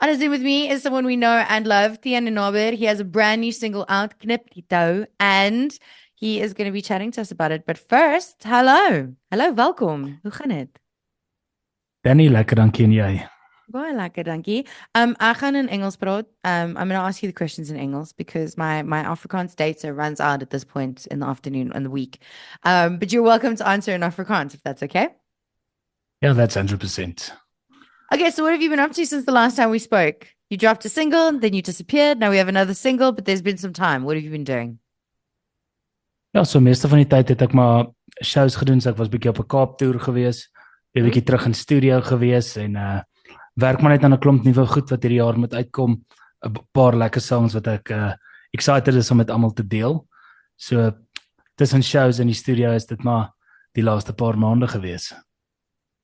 On a Zoom with me is someone we know and love, Tian Nienaber. He has a brand new single out, Knip, and he is going to be chatting to us about it. But first, hello. Hello, welkom. Hoe gaan het? Danny, lekker dankie en jy. Baie lekker, dankie. Ek gaan in Engels praat. I'm going to ask you the questions in Engels because my Afrikaans data runs out at this point in the afternoon and the week. But you're welcome to answer in Afrikaans if that's okay. Yeah, that's 100%. Okay, so what have you been up to since the last time we spoke? You dropped a single, then you disappeared. Now we have another single, but there's been some time. What have you been doing? Ja, so meeste van die tyd het ek maar shows gedoen, so ek was bietjie op 'n Kaap toer gewees, 'n bietjie terug in studio gewees en werk maar net aan 'n klomp nuwe goed wat hierdie jaar moet uitkom. 'n Paar lekker songs wat ek excited is om met almal te deel. So tussen shows in die studio is dit maar die laaste paar maande gewees.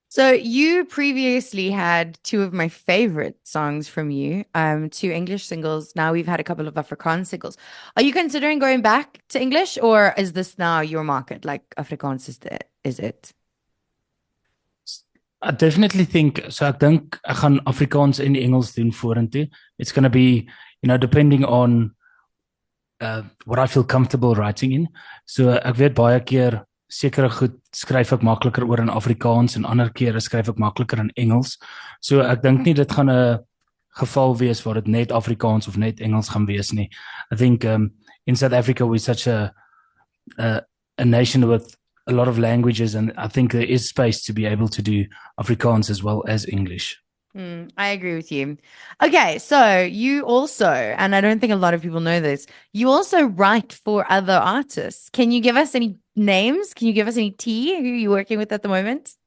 So you previously had two of my favorite songs from you, two English singles. Now we've had a couple of Afrikaans singles. Are you considering going back to English, or is this now your market? Like Afrikaans is it? I definitely think so. Ek dink ek gaan Afrikaans en Engels doen vorentoe. It's going to be, depending on what I feel comfortable writing in. So ek weet baie keer sekere goed skryf ek makliker oor in Afrikaans en ander kere skryf ek makliker in Engels. So ek dink nie dit gaan 'n geval wees waar dit net Afrikaans of net Engels gaan wees nie. I think in South Africa we're such a nation with a lot of languages, and I think there is space to be able to do Afrikaans as well as English. I agree with you. Okay, so you also, and I don't think a lot of people know this, you also write for other artists. Can you give us any names? Can you give us any tea? Who are you working with at the moment?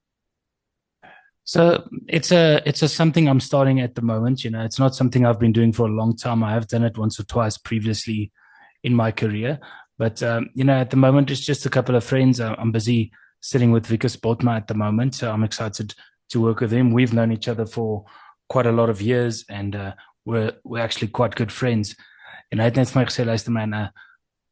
So it's a something I'm starting at the moment. It's not something I've been doing for a long time. I have done it once or twice previously in my career, but at the moment it's just a couple of friends. I'm busy sitting with Vikas Botma at the moment, so I'm excited to work with him. We've known each other for quite a lot of years, and we're actually quite good friends. En hy het net vir my gesê, luister man,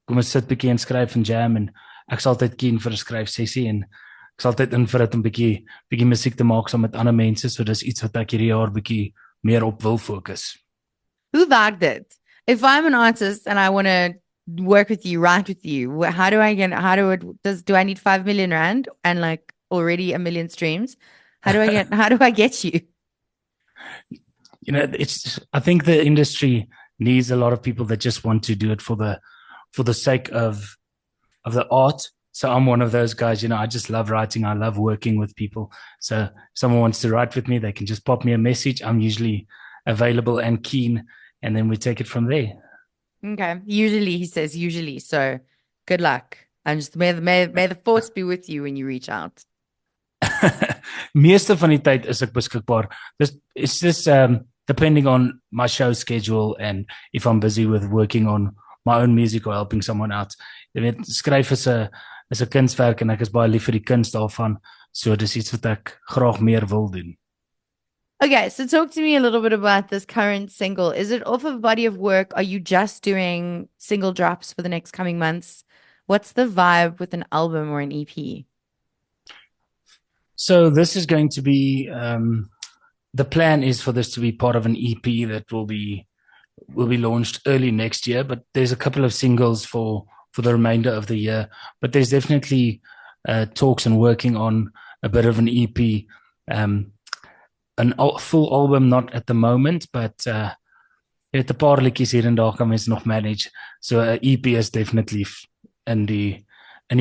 kom ons sit bietjie en skryf en jam, en ek sal altyd keen vir 'n skryfsessie, en ek sal altyd in vir dit om bietjie musiek te maak saam met ander mense. So dis iets wat ek hierdie jaar bietjie meer op wil fokus. Who bagged it? If I'm an artist and I want to work with you, write with you, do I need 5 million rand and like already 1 million streams? How do I get you? I think the industry needs a lot of people that just want to do it for the sake of the art. So I'm one of those guys, I just love writing. I love working with people. So if someone wants to write with me, they can just pop me a message. I'm usually available and keen, and then we take it from there. Okay. Usually, he says usually. So good luck. And just may the force be with you when you reach out. Meeste van die tyd is ek beskikbaar. It's just depending on my show schedule and if I'm busy with working on my own music or helping someone out. Jy weet, skryf is 'n kunswerk en ek is baie lief vir die kuns daarvan. So dis iets wat ek graag meer wil doen. Okay, so talk to me a little bit about this current single. Is it off of a body of work? Are you just doing single drops for the next coming months? What's the vibe with an album or an EP? So this is going to be, the plan is for this to be part of an EP that will be launched early next year, but there's a couple of singles for the remainder of the year. But there's definitely talks and working on a bit of an EP, full album, not at the moment, but het 'n paar liedjies hier en daar kan mens nog manage. So EP is definitely in die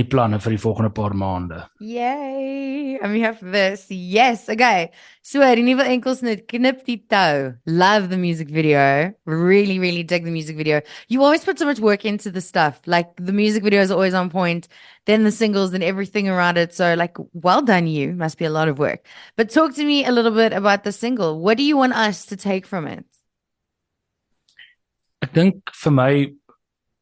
planne vir die volgende paar maande. Yay! And we have this. Yes. Okay. So, Nuwe Enkelsnit, Knip. Love the music video. Really, really dig the music video. You always put so much work into the stuff. Like, the music video is always on point. Then the singles and everything around it. So, like, well done you. Must be a lot of work. But talk to me a little bit about the single. What do you want us to take from it? Ek dink vir my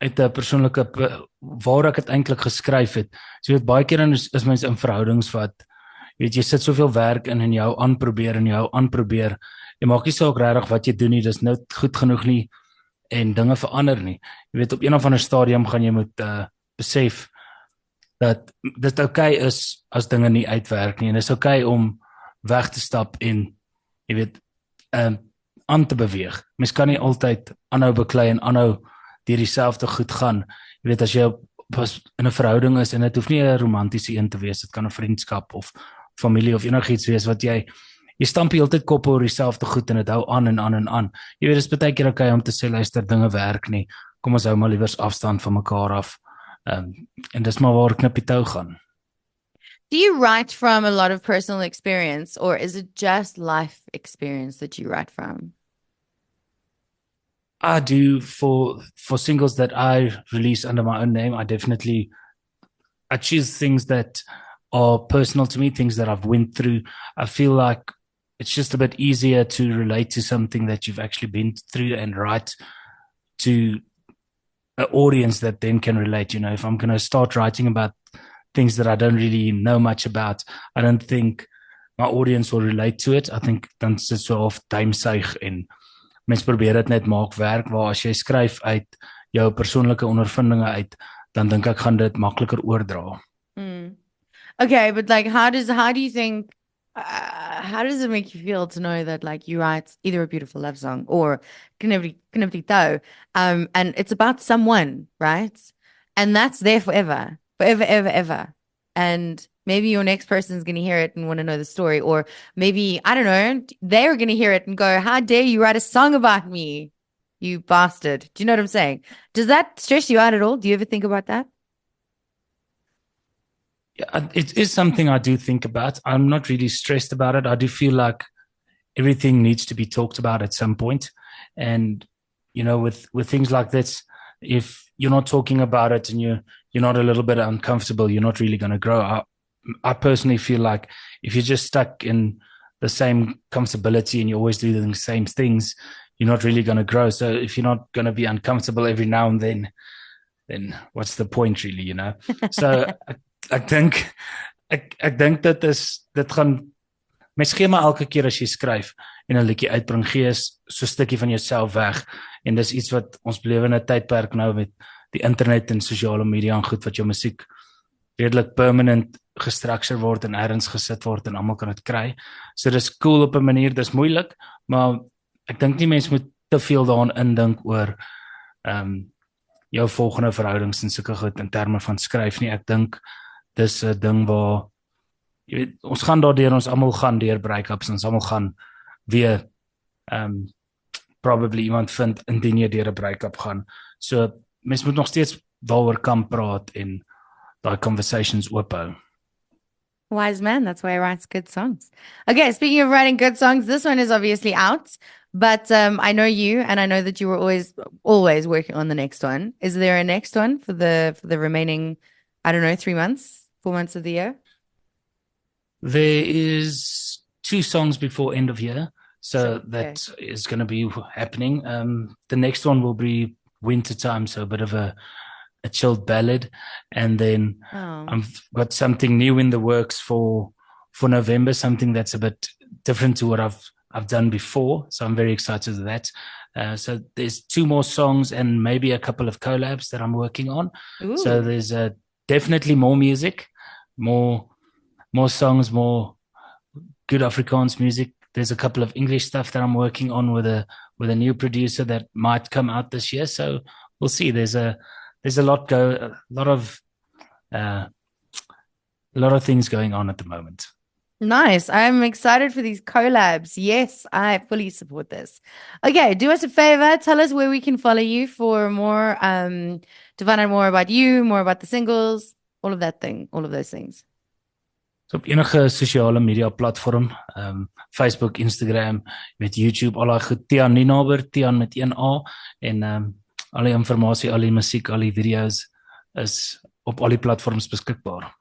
uit 'n persoonlike waar ek dit eintlik geskryf het. So jy weet, baie keer is mense in verhoudings wat jy sit soveel werk in en jou aanprobeer. Jy maak nie saak regtig wat jy doen nie, dis nou goed genoeg nie en dinge verander nie. Jy weet, op een of ander stadium gaan jy moet besef dat dit okay is as dinge nie uitwerk nie, en dit is okay om weg te stap en jy weet aan te beweeg. Mens kan nie altyd aanhou beklei en aanhou deur dieselfde goed gaan. Jy weet, as jy in 'n verhouding is, en dit hoef nie 'n romantiese een te wees, dit kan 'n vriendskap of familie of enigiets wees wat jy stamp die hele tyd kop oor dieselfde goed en dit hou aan en aan en aan. Jy weet, dit is baie keer okay om te sê, luister, dinge werk nie. Kom ons hou maar liewers afstand van mekaar af. En dis maar waar Knip die tou gaan. Do you write from a lot of personal experience, or is it just life experience that you write from? I do for singles that I release under my own name. I choose things that are personal to me, things that I've went through. I feel like it's just a bit easier to relate to something that you've actually been through and write to an audience that then can relate. You know, if I'm going to start writing about things that I don't really know much about, I don't think my audience will relate to it. I think dan sit so of duimsuig en mens probeer dit net maak werk, waar as jy skryf uit jou persoonlike ondervindinge uit, dan dink ek gaan dit makliker oordra. Okay, but like how do you think how does it make you feel to know that like you write either a beautiful love song or Knip die tou, and it's about someone, right? And that's there forever, ever. And maybe your next person's going to hear it and want to know the story, or maybe, I don't know, they're going to hear it and go, how dare you write a song about me, you bastard. Do you know what I'm saying? Does that stress you out at all? Do you ever think about that? Yeah, it is something I do think about. I'm not really stressed about it. I do feel like everything needs to be talked about at some point. And, you know, with things like this, if you're not talking about it and you're not a little bit uncomfortable, you're not really going to grow. I personally feel like if you're just stuck in the same comfortability and you always do the same things, you're not really going to grow. So if you're not going to be uncomfortable every now and then what's the point really, you know? So ek dink dit gaan mens gee maar elke keer as jy skryf en 'n liedjie uitbring, gee so 'n stukkie van jouself weg, en dis iets wat ons beleef in 'n tydperk nou met die internet en sosiale media en goed, wat jou musiek redelik permanent gestructure word en ergens gesit word en almal kan dit kry. So dis cool op 'n manier, dis moeilik, maar ek dink nie mense moet te veel daaraan indink oor jou volgende verhoudings en sulke goed in terme van skryf nie. Ek dink dis 'n ding waar jy weet, ons gaan daardeur, ons almal gaan deur breakups, ons almal gaan weer probably iemand vind indien jy deur 'n breakup gaan. So mens moet nog steeds daaroor kan praat en daai conversations oophou. Wise man, that's why he writes good songs. Okay, speaking of writing good songs, this one is obviously out, but I know you, and I know that you were always working on the next one. Is there a next one for the remaining, I don't know, 3 months, 4 months of the year? There is 2 songs before end of year, so that is going to be happening. The next one will be winter time, so a bit of a chilled ballad, and then I've got something new in the works for November, something that's a bit different to what I've done before, so I'm very excited with that. So there's 2 more songs and maybe a couple of collabs that I'm working on. Ooh. So there's definitely more music, more songs, more good Afrikaans music. There's a couple of English stuff that I'm working on with a new producer that might come out this year. So we'll see. There's a lot of things going on at the moment. Nice. I'm excited for these collabs. Yes, I fully support this. Okay, do us a favor. Tell us where we can follow you for more, to find out more about you, more about the singles, all of those things. So op enige sosiale media platform, Facebook, Instagram, met YouTube, al daai goed, Tian Nienaber, Tian met 1 A, en al die informasie, al die musiek, al die video's is op al die platforms beskikbaar.